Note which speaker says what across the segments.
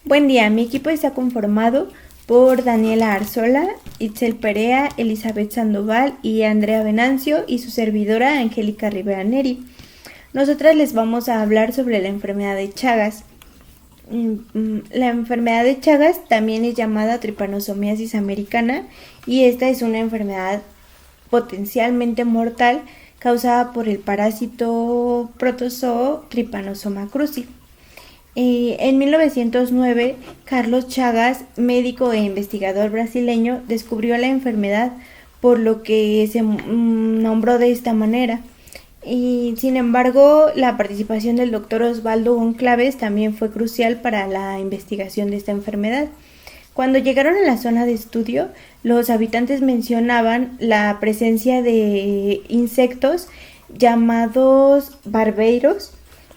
Speaker 1: Buen día, mi equipo está conformado por Daniela Arzola, Itzel Perea, Elizabeth Sandoval y Andrea Venancio y su servidora Angélica Rivera Neri. Nosotras les vamos a hablar sobre la enfermedad de Chagas. La enfermedad de Chagas también es llamada tripanosomiasis americana y esta es una enfermedad potencialmente mortal causada por el parásito protozoo Trypanosoma cruzi. En 1909, Carlos Chagas, médico e investigador brasileño, descubrió la enfermedad, por lo que se nombró de esta manera. Y sin embargo, la participación del doctor Osvaldo Goncalves también fue crucial para la investigación de esta enfermedad. Cuando llegaron a la zona de estudio, los habitantes mencionaban la presencia de insectos llamados barbeiros,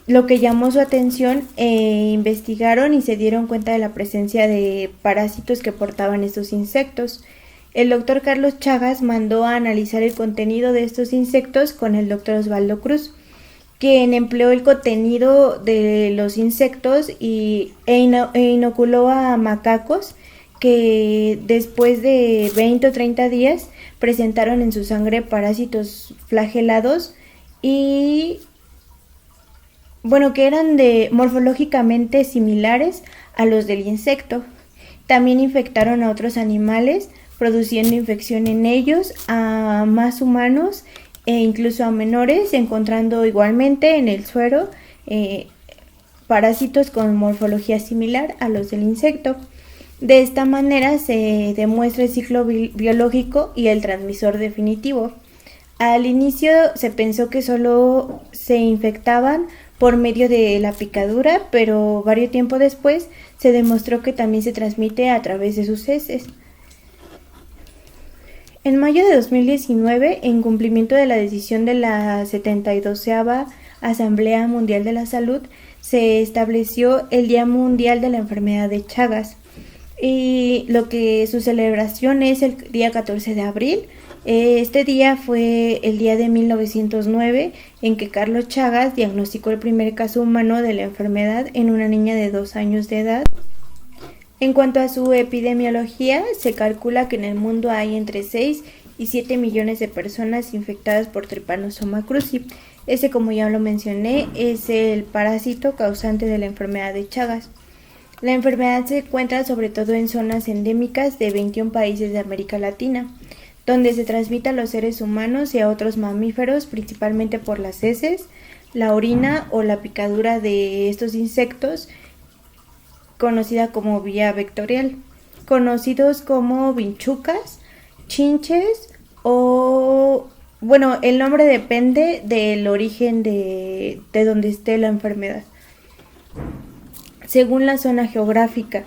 Speaker 1: lo que llamó su atención investigaron y se dieron cuenta de la presencia de parásitos que portaban estos insectos. El doctor Carlos Chagas mandó a analizar el contenido de estos insectos con el doctor Osvaldo Cruz, quien empleó el contenido de los insectos e inoculó a macacos que después de 20 o 30 días presentaron en su sangre parásitos flagelados y que eran morfológicamente similares a los del insecto. También infectaron a otros animales, produciendo infección en ellos, a más humanos e incluso a menores, encontrando igualmente en el suero parásitos con morfología similar a los del insecto. De esta manera se demuestra el ciclo biológico y el transmisor definitivo. Al inicio se pensó que solo se infectaban por medio de la picadura, pero varios tiempo después se demostró que también se transmite a través de sus heces. En mayo de 2019, en cumplimiento de la decisión de la 72ª Asamblea Mundial de la Salud, se estableció el Día Mundial de la Enfermedad de Chagas, y su celebración es el día 14 de abril. Este día fue el día de 1909 en que Carlos Chagas diagnosticó el primer caso humano de la enfermedad en una niña de 2 años de edad. En cuanto a su epidemiología, se calcula que en el mundo hay entre 6 y 7 millones de personas infectadas por Trypanosoma cruzi. Ese, como ya lo mencioné, es el parásito causante de la enfermedad de Chagas. La enfermedad se encuentra sobre todo en zonas endémicas de 21 países de América Latina, donde se transmite a los seres humanos y a otros mamíferos, principalmente por las heces, la orina o la picadura de estos insectos, conocida como vía vectorial, conocidos como vinchucas, chinches el nombre depende del origen de donde esté la enfermedad, según la zona geográfica.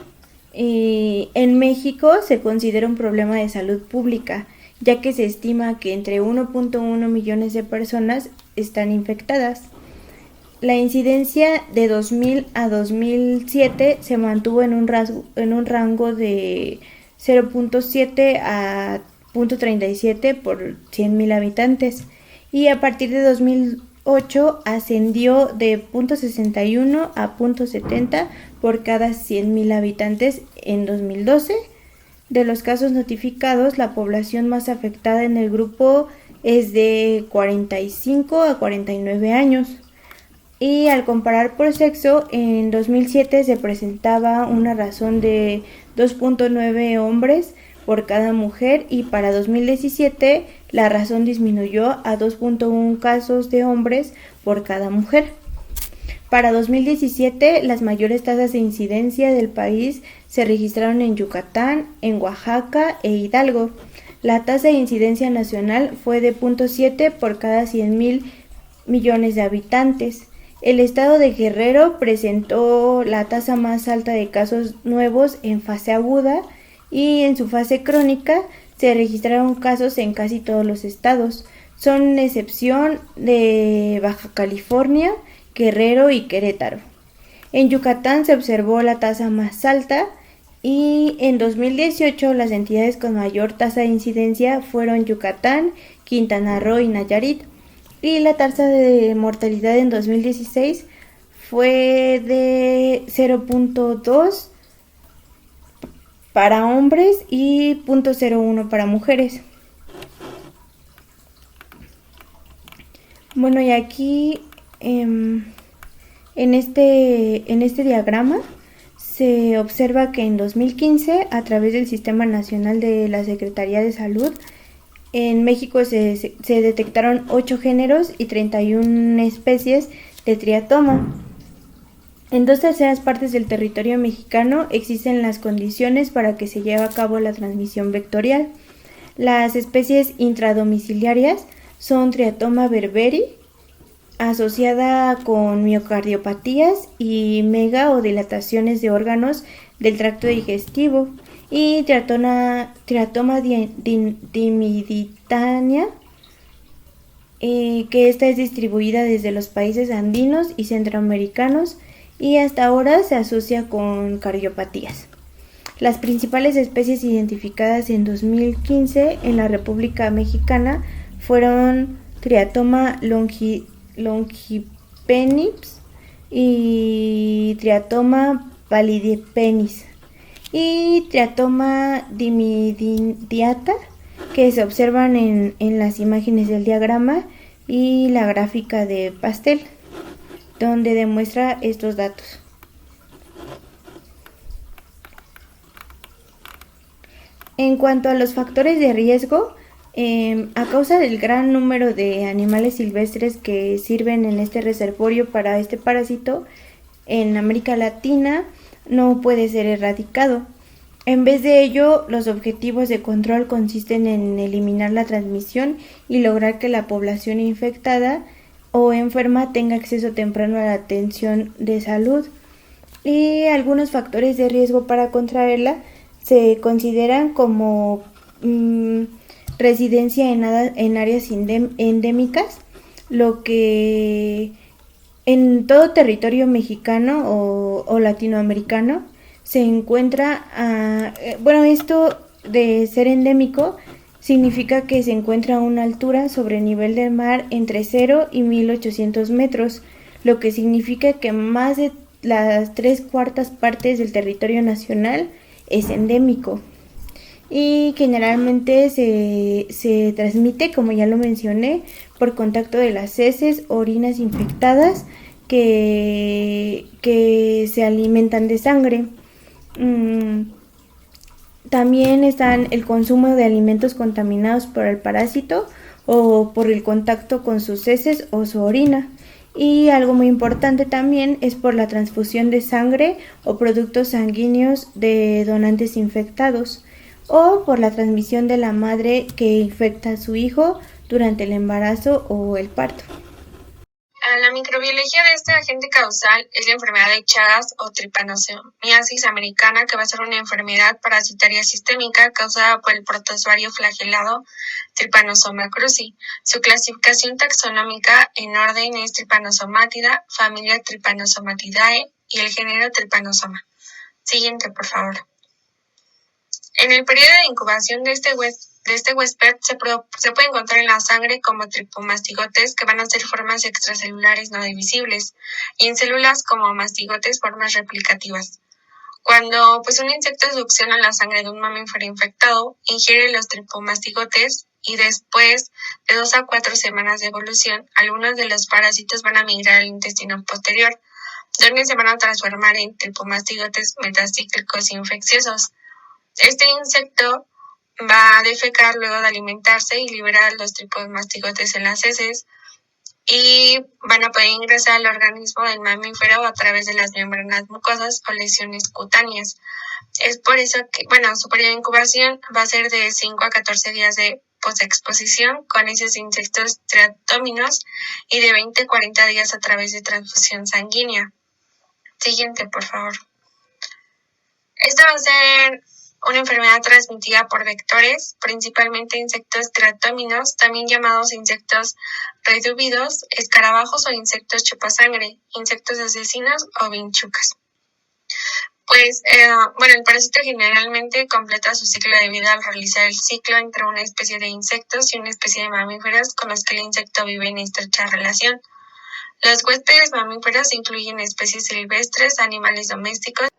Speaker 1: En México se considera un problema de salud pública, ya que se estima que entre 1.1 millones de personas están infectadas. La incidencia de 2000 a 2007 se mantuvo en un rango de 0.7 a 0.37 por 100.000 habitantes, y a partir de 2008 ascendió de 0.61 a 0.70 por cada 100.000 habitantes en 2012. De los casos notificados, la población más afectada en el grupo es de 45 a 49 años. Y al comparar por sexo, en 2007 se presentaba una razón de 2.9 hombres por cada mujer, y para 2017 la razón disminuyó a 2.1 casos de hombres por cada mujer. Para 2017, las mayores tasas de incidencia del país se registraron en Yucatán, en Oaxaca e Hidalgo. La tasa de incidencia nacional fue de 0.7 por cada 100.000 millones de habitantes. El estado de Guerrero presentó la tasa más alta de casos nuevos en fase aguda, y en su fase crónica se registraron casos en casi todos los estados. Son excepción de Baja California, Guerrero y Querétaro. En Yucatán se observó la tasa más alta, y en 2018 las entidades con mayor tasa de incidencia fueron Yucatán, Quintana Roo y Nayarit, y la tasa de mortalidad en 2016 fue de 0.2 para hombres y 0.01 para mujeres. Bueno, y aquí en este diagrama se observa que en 2015, a través del Sistema Nacional de la Secretaría de Salud, en México se detectaron 8 géneros y 31 especies de triatoma. En 2/3 partes del territorio mexicano existen las condiciones para que se lleve a cabo la transmisión vectorial. Las especies intradomiciliarias son Triatoma berberi, asociada con miocardiopatías y mega o dilataciones de órganos del tracto digestivo, y Triatoma dimiditania, que esta es distribuida desde los países andinos y centroamericanos y hasta ahora se asocia con cardiopatías. Las principales especies identificadas en 2015 en la República Mexicana fueron Triatoma longipenis y Triatoma palidipenis y Triatoma dimidiata, que se observan en las imágenes del diagrama y la gráfica de pastel, donde demuestra estos datos. En cuanto a los factores de riesgo, a causa del gran número de animales silvestres que sirven en este reservorio para este parásito, en América Latina no puede ser erradicado. En vez de ello, los objetivos de control consisten en eliminar la transmisión y lograr que la población infectada o enferma tenga acceso temprano a la atención de salud. Y algunos factores de riesgo para contraerla se consideran como residencia en áreas endémicas, lo que en todo territorio mexicano o latinoamericano se encuentra, esto de ser endémico significa que se encuentra a una altura sobre el nivel del mar entre 0 y 1800 metros, lo que significa que más de las 3/4 partes del territorio nacional es endémico. Y generalmente se transmite, como ya lo mencioné, por contacto de las heces o orinas infectadas que se alimentan de sangre. También están el consumo de alimentos contaminados por el parásito o por el contacto con sus heces o su orina. Y algo muy importante también es por la transfusión de sangre o productos sanguíneos de donantes infectados, o por la transmisión de la madre que infecta a su hijo durante el embarazo o el parto.
Speaker 2: La microbiología de este agente causal es la enfermedad de Chagas o tripanosomiasis americana, que va a ser una enfermedad parasitaria sistémica causada por el protozoario flagelado Trypanosoma cruzi. Su clasificación taxonómica en orden es Trypanosomatida, familia Trypanosomatidae y el género Trypanosoma. Siguiente, por favor. En el periodo de incubación de este huésped se puede encontrar en la sangre como tripomastigotes, que van a ser formas extracelulares no divisibles, y en células como mastigotes, formas replicativas. Cuando un insecto succiona la sangre de un mamífero infectado, ingiere los tripomastigotes y después de 2 a 4 semanas de evolución, algunos de los parásitos van a migrar al intestino posterior, donde se van a transformar en tripomastigotes metacíclicos infecciosos. Este insecto va a defecar luego de alimentarse y liberar los tripomastigotes en las heces, y van a poder ingresar al organismo del mamífero a través de las membranas mucosas o lesiones cutáneas. Es por eso que, su periodo de incubación va a ser de 5 a 14 días de posexposición con esos insectos triatóminos y de 20 a 40 días a través de transfusión sanguínea. Siguiente, por favor. Esta va a ser una enfermedad transmitida por vectores, principalmente insectos triatóminos, también llamados insectos redúvidos, escarabajos o insectos chupasangre, insectos asesinos o vinchucas. El parásito generalmente completa su ciclo de vida al realizar el ciclo entre una especie de insectos y una especie de mamíferos con los que el insecto vive en estrecha relación. Los huéspedes mamíferos incluyen especies silvestres, animales domésticos.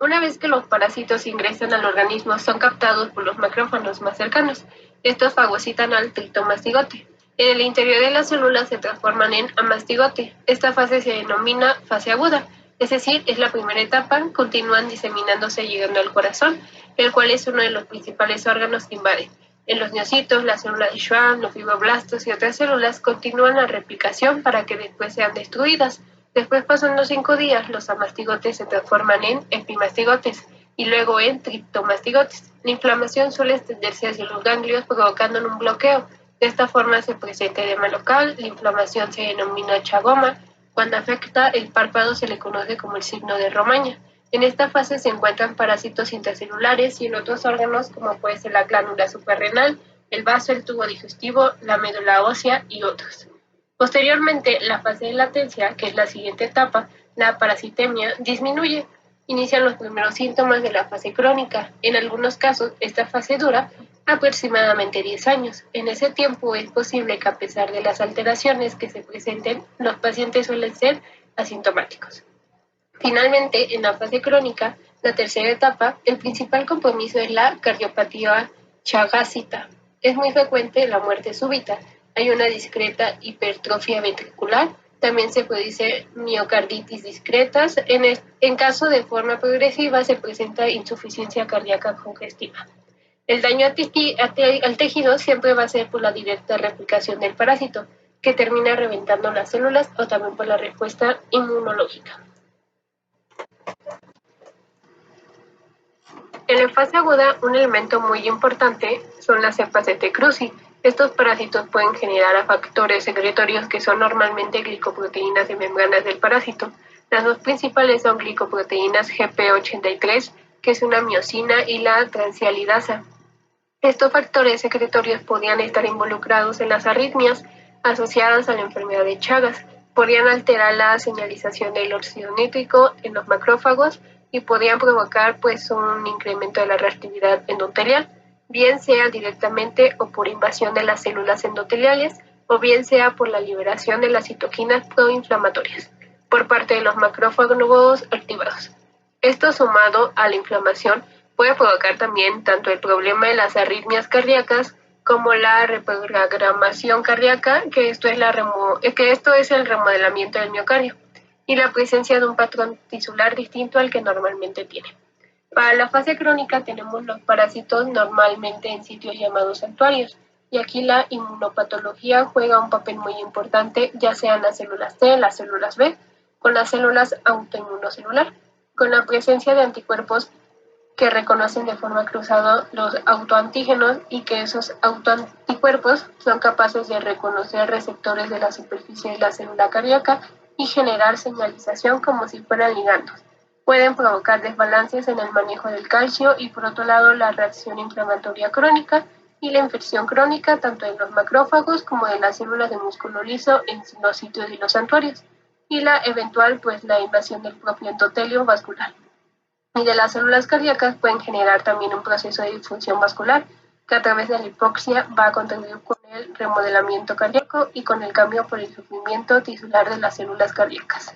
Speaker 3: Una vez que los parásitos ingresan al organismo, son captados por los macrófagos más cercanos. Estos fagocitan al triptomastigote. En el interior de las células se transforman en amastigote. Esta fase se denomina fase aguda, es decir, es la primera etapa. Continúan diseminándose llegando al corazón, el cual es uno de los principales órganos que invaden. En los miocitos, las células de Schwann, los fibroblastos y otras células continúan la replicación para que después sean destruidas. Después, pasando 5 días, los amastigotes se transforman en epimastigotes y luego en triptomastigotes. La inflamación suele extenderse hacia los ganglios, provocando un bloqueo. De esta forma se presenta edema local. La inflamación se denomina chagoma. Cuando afecta el párpado se le conoce como el signo de Romaña. En esta fase se encuentran parásitos intracelulares y en otros órganos como puede ser la glándula suprarrenal, el vaso, el tubo digestivo, la médula ósea y otros. Posteriormente, la fase de latencia, que es la siguiente etapa, la parasitemia, disminuye. Inician los primeros síntomas de la fase crónica. En algunos casos, esta fase dura aproximadamente 10 años. En ese tiempo es posible que a pesar de las alteraciones que se presenten, los pacientes suelen ser asintomáticos. Finalmente, en la fase crónica, la tercera etapa, el principal compromiso es la cardiopatía chagásica. Es muy frecuente la muerte súbita. Hay una discreta hipertrofia ventricular. También se produce miocarditis discretas. En caso de forma progresiva se presenta insuficiencia cardíaca congestiva. El daño al tejido siempre va a ser por la directa replicación del parásito, que termina reventando las células, o también por la respuesta inmunológica. En la fase aguda, un elemento muy importante son las cepas de T. cruzi. Estos parásitos pueden generar factores secretorios que son normalmente glicoproteínas de membranas del parásito. Las dos principales son glicoproteínas GP83, que es una miosina, y la transialidasa. Estos factores secretorios podían estar involucrados en las arritmias asociadas a la enfermedad de Chagas, podían alterar la señalización del óxido nítrico en los macrófagos y podían provocar un incremento de la reactividad endotelial, bien sea directamente o por invasión de las células endoteliales, o bien sea por la liberación de las citoquinas proinflamatorias por parte de los macrófagos activados. Esto, sumado a la inflamación, puede provocar también tanto el problema de las arritmias cardíacas como la reprogramación cardíaca, que esto es el remodelamiento del miocardio, y la presencia de un patrón tisular distinto al que normalmente tiene. Para la fase crónica tenemos los parásitos normalmente en sitios llamados santuarios, y aquí la inmunopatología juega un papel muy importante, ya sean las células T, las células B, con las células autoinmunocelular, con la presencia de anticuerpos que reconocen de forma cruzada los autoantígenos, y que esos autoanticuerpos son capaces de reconocer receptores de la superficie de la célula cardíaca y generar señalización como si fueran ligandos. Pueden provocar desbalances en el manejo del calcio y, por otro lado, la reacción inflamatoria crónica y la infección crónica tanto de los macrófagos como de las células de músculo liso en los sitios y los santuarios, y la eventual la invasión del propio endotelio vascular. Y de las células cardíacas pueden generar también un proceso de disfunción vascular, que a través de la hipoxia va a contribuir con el remodelamiento cardíaco y con el cambio por el sufrimiento tisular de las células cardíacas.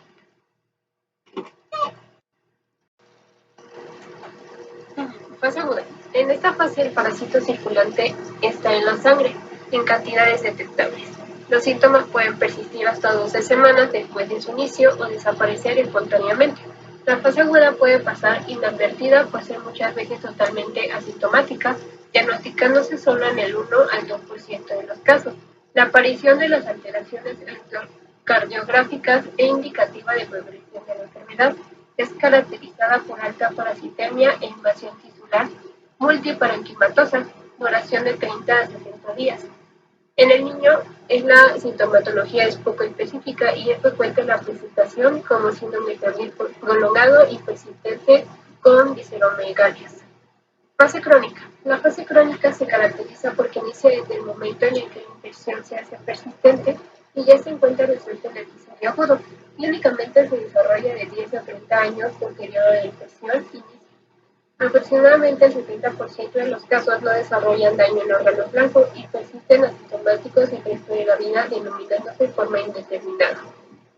Speaker 3: Fase aguda. En esta fase el parásito circulante está en la sangre, en cantidades detectables. Los síntomas pueden persistir hasta 12 semanas después de su inicio o desaparecer espontáneamente. La fase aguda puede pasar inadvertida por ser muchas veces totalmente asintomática, diagnosticándose solo en el 1 al 2% de los casos. La aparición de las alteraciones electrocardiográficas e indicativa de progresión de la enfermedad es caracterizada por alta parasitemia e invasión tisular multiparenquimatosa, duración de 30 a 60 días. En el niño, la sintomatología es poco específica y es frecuente la presentación como síndrome febril prolongado y persistente con visceromegalias. Fase crónica. La fase crónica se caracteriza porque inicia desde el momento en el que la infección se hace persistente y ya se encuentra resuelta en el episodio agudo, y únicamente se desarrolla de 10 a 30 años con periodo de infección inicia. Aproximadamente el 70% de los casos no desarrollan daño en órganos blancos y persisten asintomáticos el resto de la vida, denominándose de forma indeterminada.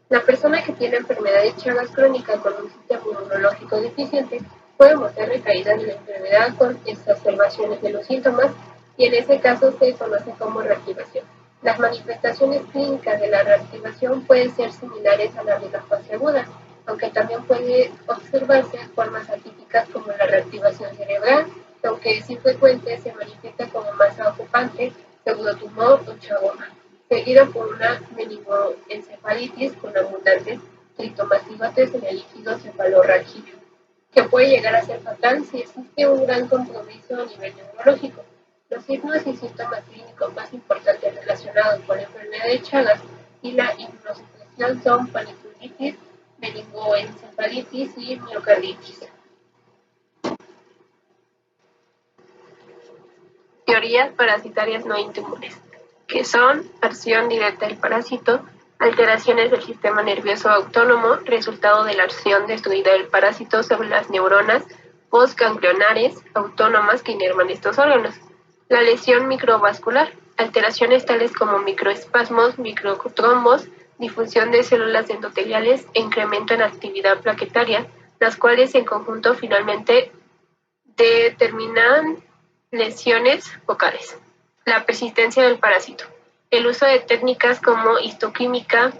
Speaker 3: La persona que tiene enfermedad de Chagas crónica con un sistema inmunológico deficiente Podemos ser recaídas de la enfermedad con exacerbaciones de los síntomas y en ese caso se conoce como reactivación. Las manifestaciones clínicas de la reactivación pueden ser similares a las de la fase aguda, aunque también puede observarse formas atípicas como la reactivación cerebral, que aunque es infrecuente se manifiesta como masa ocupante, pseudotumor o chagoma, seguido por una meningoencefalitis con abundantes tritomastigotes en el líquido cefalorraquídeo, que puede llegar a ser fatal si existe un gran compromiso a nivel neurológico. Los signos y síntomas clínicos más importantes relacionados con la enfermedad de Chagas y la inmunosupresión son panniculitis, meningoencefalitis y miocarditis. Teorías parasitarias no inmunes, que son acción directa del parásito, alteraciones del sistema nervioso autónomo, resultado de la acción destruida del parásito sobre las neuronas postganglionares autónomas que inervan estos órganos. La lesión microvascular, alteraciones tales como microespasmos, microtrombos, difusión de células endoteliales e incremento en actividad plaquetaria, las cuales en conjunto finalmente determinan lesiones focales. La persistencia del parásito. El uso de técnicas como histoquímica,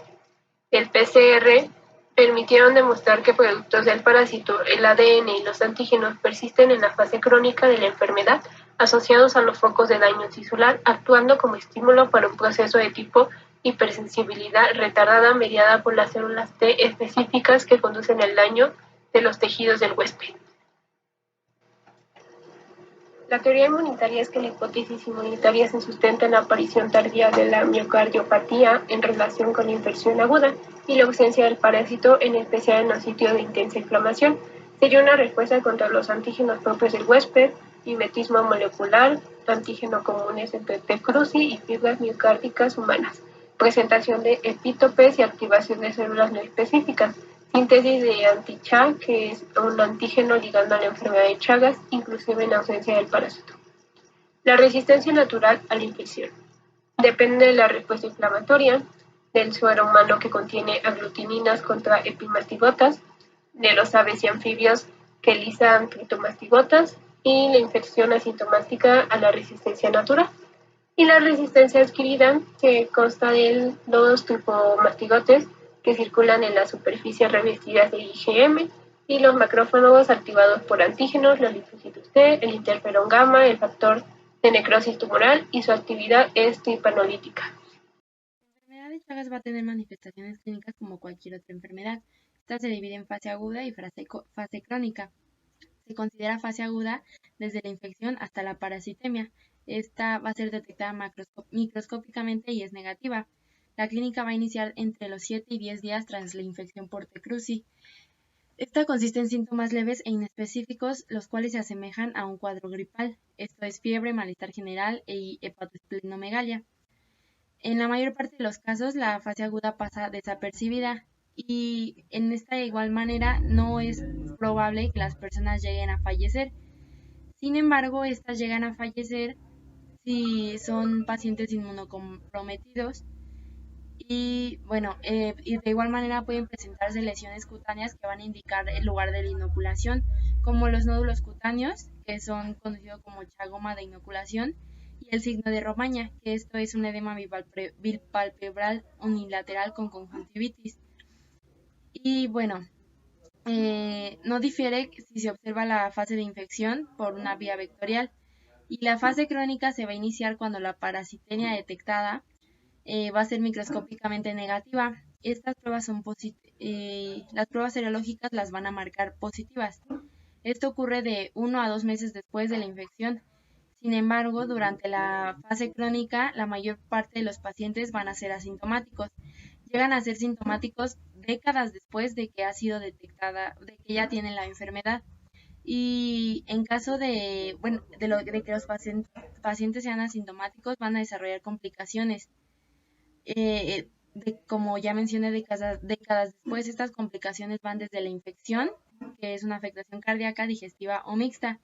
Speaker 3: el PCR, permitieron demostrar que productos del parásito, el ADN y los antígenos persisten en la fase crónica de la enfermedad asociados a los focos de daño tisular, actuando como estímulo para un proceso de tipo hipersensibilidad retardada mediada por las células T específicas que conducen al daño de los tejidos del huésped. La teoría inmunitaria es que la hipótesis inmunitaria se sustenta en la aparición tardía de la miocardiopatía en relación con la infección aguda y la ausencia del parásito, en especial en los sitios de intensa inflamación. Sería una respuesta contra los antígenos propios del huésped, mimetismo molecular, antígeno comunes entre T. cruzi y fibras miocárdicas humanas, presentación de epítopes y activación de células no específicas, síntesis de anti-Cha, que es un antígeno ligando a la enfermedad de Chagas, inclusive en ausencia del parásito. La resistencia natural a la infección. Depende de la respuesta inflamatoria, del suero humano que contiene aglutininas contra epimastigotas, de los aves y anfibios que lisan tritomastigotas y la infección asintomática a la resistencia natural. Y la resistencia adquirida, que consta de los tripomastigotes que circulan en las superficies revestidas de IgM y los macrófagos activados por antígenos, los linfocitos T, el interferón gamma, el factor de necrosis tumoral y su actividad es tripanolítica.
Speaker 1: La enfermedad de Chagas va a tener manifestaciones clínicas como cualquier otra enfermedad. Esta se divide en fase aguda y fase crónica. Se considera fase aguda desde la infección hasta la parasitemia. Esta va a ser detectada microscópicamente y es negativa. La clínica va a iniciar entre los 7 y 10 días tras la infección por T. cruzi. Esta consiste en síntomas leves e inespecíficos, los cuales se asemejan a un cuadro gripal. Esto es fiebre, malestar general y hepatosplenomegalia. En la mayor parte de los casos, la fase aguda pasa desapercibida y en esta de igual manera no es probable que las personas lleguen a fallecer. Sin embargo, estas llegan a fallecer si son pacientes inmunocomprometidos y bueno, y de igual manera pueden presentarse lesiones cutáneas que van a indicar el lugar de la inoculación, como los nódulos cutáneos, que son conocidos como chagoma de inoculación, y el signo de Romaña, que esto es un edema bipalpebral unilateral con conjuntivitis. Y bueno, no difiere si se observa la fase de infección por una vía vectorial, y la fase crónica se va a iniciar cuando la parasitemia detectada va a ser microscópicamente negativa. Estas pruebas son las pruebas serológicas las van a marcar positivas. Esto ocurre de 1 a 2 meses después de la infección. Sin embargo, durante la fase crónica, la mayor parte de los pacientes van a ser asintomáticos. Llegan a ser sintomáticos décadas después de que ha sido detectada, de que ya tienen la enfermedad. Y en caso de, bueno, de que los pacientes sean asintomáticos, van a desarrollar complicaciones. Como ya mencioné, décadas después, estas complicaciones van desde la infección, que es una afectación cardíaca, digestiva o mixta.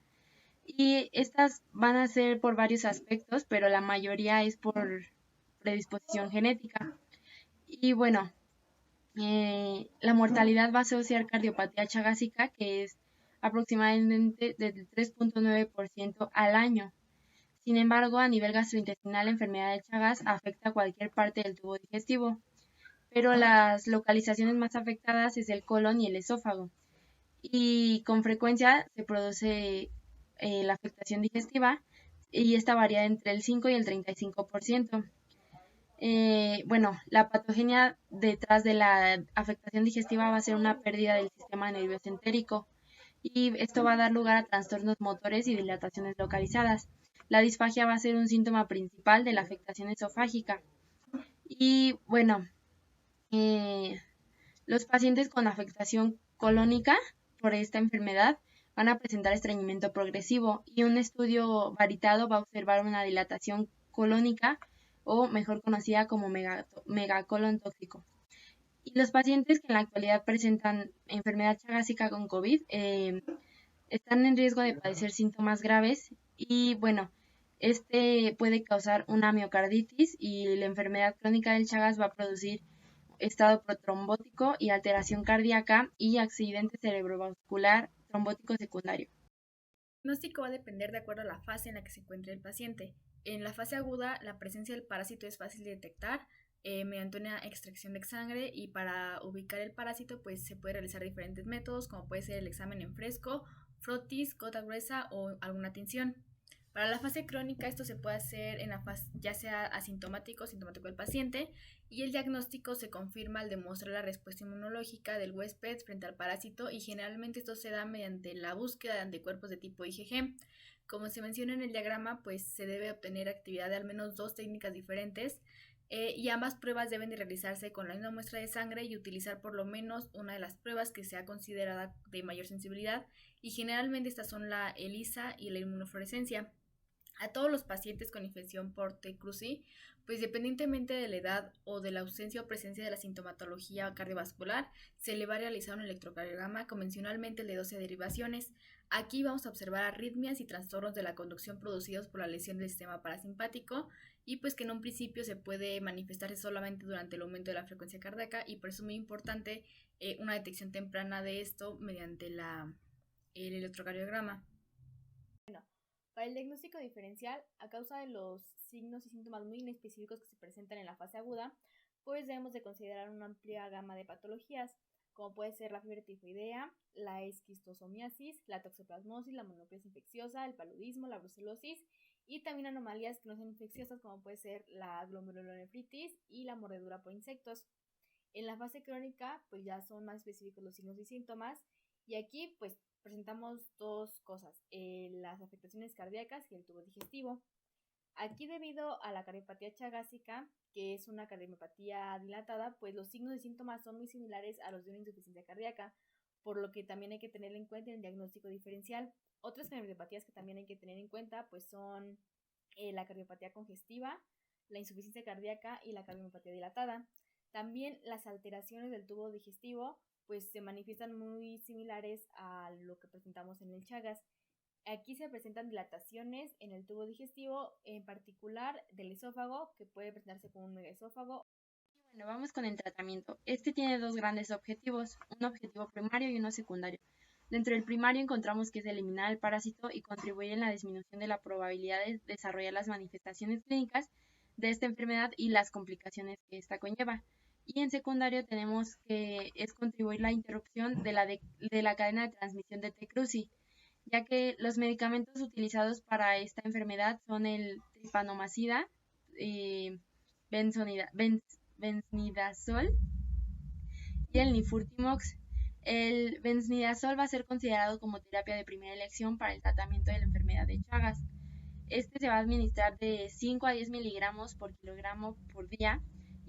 Speaker 1: Y estas van a ser por varios aspectos, pero la mayoría es por predisposición genética. Y bueno, la mortalidad va a asociar cardiopatía chagásica, que es
Speaker 4: aproximadamente del 3.9% al año. Sin embargo, a nivel gastrointestinal, la enfermedad de Chagas afecta a cualquier parte del tubo digestivo, pero las localizaciones más afectadas es el colon y el esófago. Y con frecuencia se produce la afectación digestiva y esta varía entre el 5 y el 35%. Bueno, la patogenia detrás de la afectación digestiva va a ser una pérdida del sistema nervioso entérico y esto va a dar lugar a trastornos motores y dilataciones localizadas. La disfagia va a ser un síntoma principal de la afectación esofágica. Y bueno, los pacientes con afectación colónica por esta enfermedad van a presentar estreñimiento progresivo y un estudio varitado va a observar una dilatación colónica o mejor conocida como megacolon tóxico. Y los pacientes que en la actualidad presentan enfermedad chagásica con COVID están en riesgo de padecer síntomas graves y bueno, este puede causar una miocarditis y la enfermedad crónica del Chagas va a producir estado protrombótico y alteración cardíaca y accidente cerebrovascular trombótico secundario.
Speaker 5: El diagnóstico va a depender de acuerdo a la fase en la que se encuentre el paciente. En la fase aguda, la presencia del parásito es fácil de detectar mediante una extracción de sangre y para ubicar el parásito pues se puede realizar diferentes métodos como puede ser el examen en fresco, frotis, gota gruesa o alguna tinción. Para la fase crónica esto se puede hacer en la fase ya sea asintomático o sintomático del paciente y el diagnóstico se confirma al demostrar la respuesta inmunológica del huésped frente al parásito y generalmente esto se da mediante la búsqueda de anticuerpos de tipo IgG. Como se menciona en el diagrama, pues se debe obtener actividad de al menos 2 técnicas diferentes y ambas pruebas deben de realizarse con la misma muestra de sangre y utilizar por lo menos una de las pruebas que sea considerada de mayor sensibilidad y generalmente estas son la ELISA y la inmunofluorescencia. A todos los pacientes con infección por T. cruzi, pues dependientemente de la edad o de la ausencia o presencia de la sintomatología cardiovascular, se le va a realizar un electrocardiograma, convencionalmente el de 12 derivaciones. Aquí vamos a observar arritmias y trastornos de la conducción producidos por la lesión del sistema parasimpático y pues que en un principio se puede manifestarse solamente durante el aumento de la frecuencia cardíaca y por eso es muy importante una detección temprana de esto mediante el electrocardiograma.
Speaker 6: Para el diagnóstico diferencial, a causa de los signos y síntomas muy inespecíficos que se presentan en la fase aguda, pues debemos de considerar una amplia gama de patologías, como puede ser la fiebre tifoidea, la esquistosomiasis, la toxoplasmosis, la mononucleosis infecciosa, el paludismo, la brucelosis y también anomalías que no son infecciosas como puede ser la glomerulonefritis y la mordedura por insectos. En la fase crónica, pues ya son más específicos los signos y síntomas y aquí pues presentamos dos cosas, las afectaciones cardíacas y el tubo digestivo. Aquí debido a la cardiopatía chagásica, que es una cardiopatía dilatada, pues los signos y síntomas son muy similares a los de una insuficiencia cardíaca, por lo que también hay que tener en cuenta en el diagnóstico diferencial. Otras cardiopatías que también hay que tener en cuenta pues son la cardiopatía congestiva, la insuficiencia cardíaca y la cardiopatía dilatada. También las alteraciones del tubo digestivo pues se manifiestan muy similares a lo que presentamos en el Chagas. Aquí se presentan dilataciones en el tubo digestivo, en particular del esófago, que puede presentarse como un megaesófago.
Speaker 4: Bueno, vamos con el tratamiento. Este tiene dos grandes objetivos, un objetivo primario y uno secundario. Dentro del primario encontramos que es eliminar el parásito y contribuir en la disminución de la probabilidad de desarrollar las manifestaciones clínicas de esta enfermedad y las complicaciones que esta conlleva. Y en secundario tenemos que es contribuir la interrupción de la cadena de transmisión de T. cruzi, ya que los medicamentos utilizados para esta enfermedad son el tripanomacida, benznidazol y el nifurtimox. El benznidazol va a ser considerado como terapia de primera elección para el tratamiento de la enfermedad de Chagas. Este se va a administrar de 5 a 10 miligramos por kilogramo por día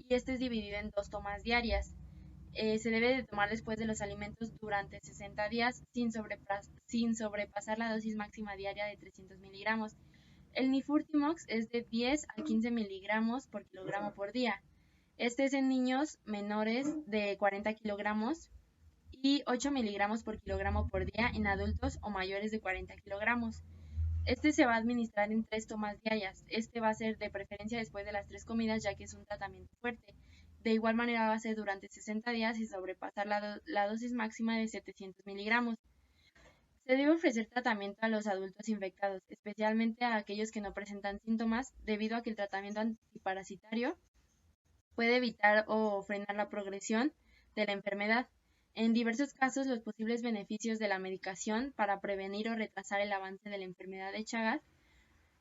Speaker 4: y este es dividido en 2 tomas diarias. Se debe de tomar después de los alimentos durante 60 días sin sobrepasar la dosis máxima diaria de 300 miligramos. El nifurtimox es de 10 a 15 miligramos por kilogramo por día. Este es en niños menores de 40 kilogramos y 8 miligramos por kilogramo por día en adultos o mayores de 40 kilogramos. Este se va a administrar en 3 tomas diarias. Este va a ser de preferencia después de las 3 comidas ya que es un tratamiento fuerte. De igual manera va a ser durante 60 días y sobrepasar la dosis máxima de 700 miligramos. Se debe ofrecer tratamiento a los adultos infectados, especialmente a aquellos que no presentan síntomas, debido a que el tratamiento antiparasitario puede evitar o frenar la progresión de la enfermedad. En diversos casos, los posibles beneficios de la medicación para prevenir o retrasar el avance de la enfermedad de Chagas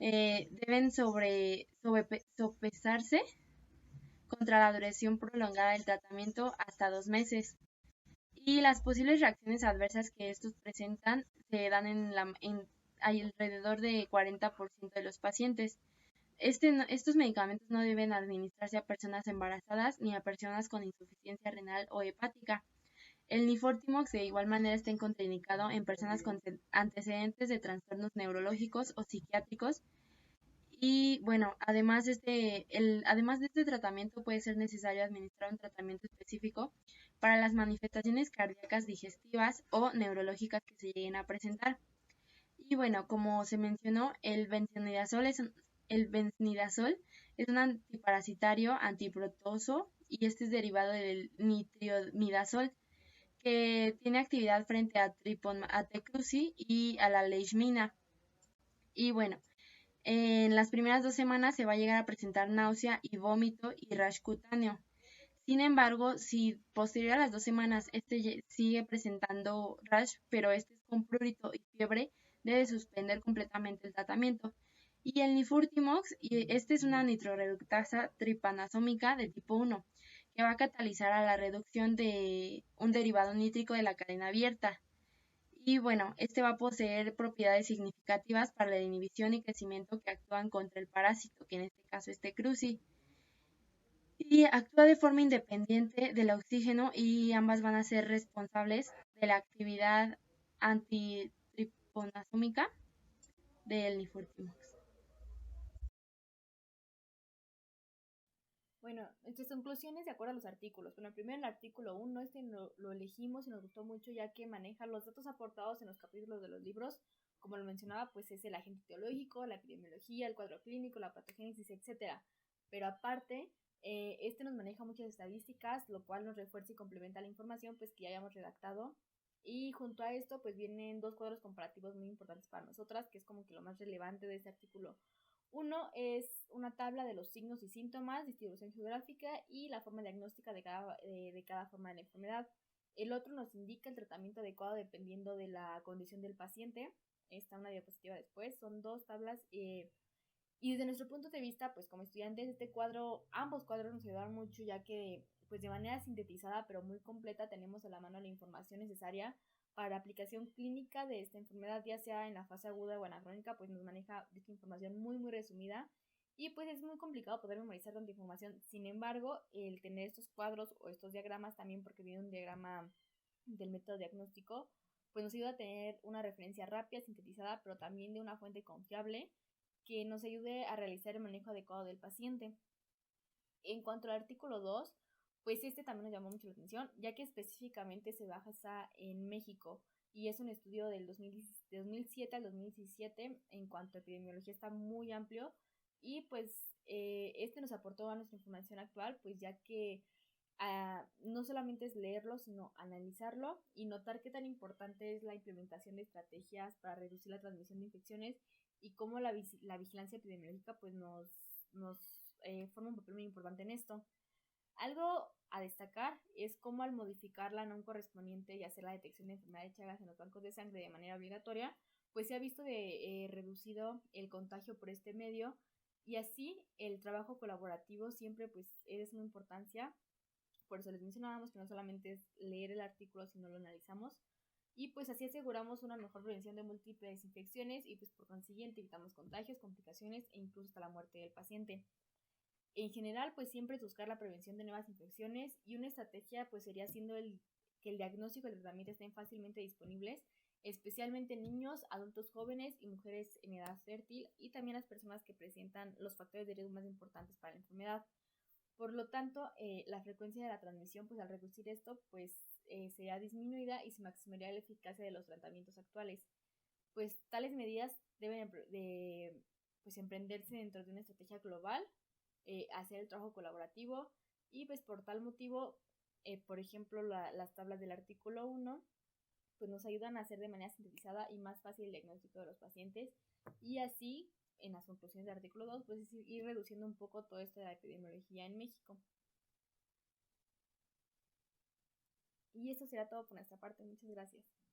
Speaker 4: deben sopesarse contra la duración prolongada del tratamiento hasta 2 meses. Y las posibles reacciones adversas que estos presentan se dan en alrededor de 40% de los pacientes. Estos medicamentos no deben administrarse a personas embarazadas ni a personas con insuficiencia renal o hepática. El Nifortimox de igual manera está contraindicado en personas con antecedentes de trastornos neurológicos o psiquiátricos. Y bueno, además de este tratamiento puede ser necesario administrar un tratamiento específico para las manifestaciones cardíacas digestivas o neurológicas que se lleguen a presentar. Y bueno, como se mencionó, el benzimidazol es un antiparasitario antiprotoso y este es derivado del nitrimidazol, que tiene actividad frente a T. cruzi y a la leishmania. Y bueno, en las primeras 2 semanas se va a llegar a presentar náusea y vómito y rash cutáneo. Sin embargo, si posterior a las 2 semanas sigue presentando rash, pero este es con prurito y fiebre, debe suspender completamente el tratamiento. Y el Nifurtimox, este es una nitroreductasa tripanazómica de tipo 1, que va a catalizar a la reducción de un derivado nítrico de la cadena abierta. Y bueno, este va a poseer propiedades significativas para la inhibición y crecimiento que actúan contra el parásito, que en este caso es T. cruzi. Y actúa de forma independiente del oxígeno y ambas van a ser responsables de la actividad antitripanazómica del Nifurtimox.
Speaker 6: Bueno, nuestras conclusiones de acuerdo a los artículos. Bueno, primero el artículo 1, lo elegimos y nos gustó mucho ya que maneja los datos aportados en los capítulos de los libros. Como lo mencionaba, pues es el agente etiológico, la epidemiología, el cuadro clínico, la patogénesis, etcétera. Pero aparte, este nos maneja muchas estadísticas, lo cual nos refuerza y complementa la información pues que ya hayamos redactado. Y junto a esto, pues vienen 2 cuadros comparativos muy importantes para nosotras, que es como que lo más relevante de este artículo. Uno es una tabla de los signos y síntomas, distribución geográfica y la forma diagnóstica de cada forma de la enfermedad. El otro nos indica el tratamiento adecuado dependiendo de la condición del paciente. Está una diapositiva después. Son 2 tablas y desde nuestro punto de vista, pues como estudiantes, ambos cuadros nos ayudaron mucho ya que pues de manera sintetizada pero muy completa tenemos a la mano la información necesaria para la aplicación clínica de esta enfermedad, ya sea en la fase aguda o en la crónica, pues nos maneja esta información muy muy resumida y pues es muy complicado poder memorizar tanta información. Sin embargo, el tener estos cuadros o estos diagramas también, porque viene un diagrama del método diagnóstico, pues nos ayuda a tener una referencia rápida, sintetizada, pero también de una fuente confiable que nos ayude a realizar el manejo adecuado del paciente. En cuanto al artículo 2, pues este también nos llamó mucho la atención, ya que específicamente se basa en México y es un estudio del 2007 al 2017. En cuanto a epidemiología está muy amplio y pues este nos aportó a nuestra información actual, pues ya que no solamente es leerlo, sino analizarlo y notar qué tan importante es la implementación de estrategias para reducir la transmisión de infecciones y cómo la vigilancia epidemiológica pues nos forma un papel muy importante en esto. Algo a destacar es cómo al modificar la NOM correspondiente y hacer la detección de enfermedad de Chagas en los bancos de sangre de manera obligatoria, pues se ha visto reducido el contagio por este medio y así el trabajo colaborativo siempre pues es de suma importancia. Por eso les mencionábamos que no solamente es leer el artículo, sino lo analizamos y pues así aseguramos una mejor prevención de múltiples infecciones y pues por consiguiente evitamos contagios, complicaciones e incluso hasta la muerte del paciente. En general, pues siempre es buscar la prevención de nuevas infecciones y una estrategia pues sería siendo que el diagnóstico y el tratamiento estén fácilmente disponibles, especialmente en niños, adultos jóvenes y mujeres en edad fértil y también las personas que presentan los factores de riesgo más importantes para la enfermedad. Por lo tanto, la frecuencia de la transmisión, pues al reducir esto, pues sería disminuida y se maximizaría la eficacia de los tratamientos actuales. Pues tales medidas deben pues emprenderse dentro de una estrategia global, hacer el trabajo colaborativo y pues por tal motivo, por ejemplo, las tablas del artículo 1 pues nos ayudan a hacer de manera sintetizada y más fácil el diagnóstico de los pacientes y así, en las conclusiones del artículo 2, pues ir reduciendo un poco todo esto de la epidemiología en México. Y esto será todo por nuestra parte. Muchas gracias.